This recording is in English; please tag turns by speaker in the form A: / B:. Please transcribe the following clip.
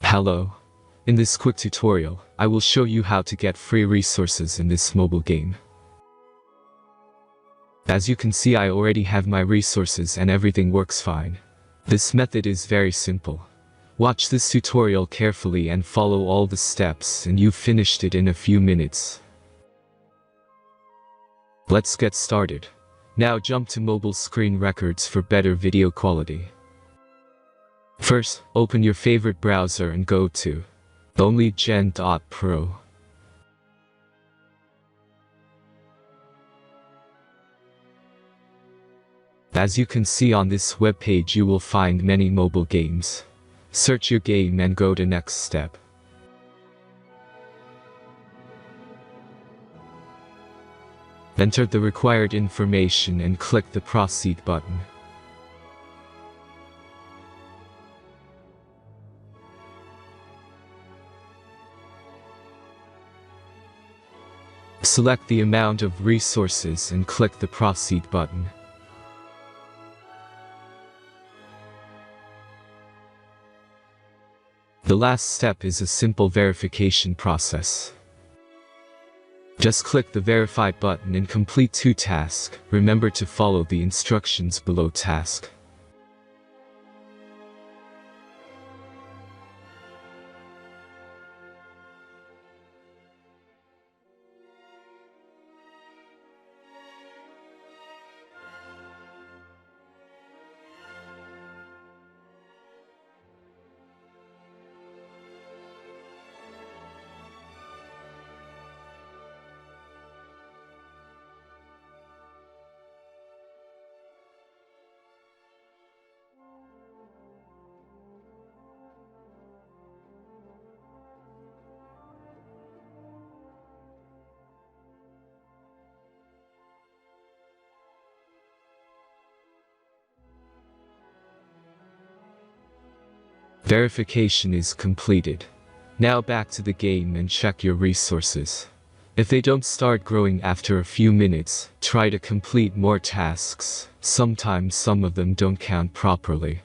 A: Hello. In this quick tutorial, I will show you how to get free resources in this mobile game. As you can see, I already have my resources and everything works fine. This method is very simple. Watch this tutorial carefully and follow all the steps and you've finished it in a few minutes. Let's get started. Now jump to mobile screen records for better video quality. First, open your favorite browser and go to onlygen.pro. As you can see on this web page, you will find many mobile games. Search your game and go to next step. Enter the required information and click the proceed button. Select the amount of resources and click the proceed button. The last step is a simple verification process. Just click the verify button and complete 2 tasks. Remember to follow the instructions below task. Verification is completed. Now back to the game and check your resources. If they don't start growing after a few minutes, try to complete more tasks. Sometimes some of them don't count properly.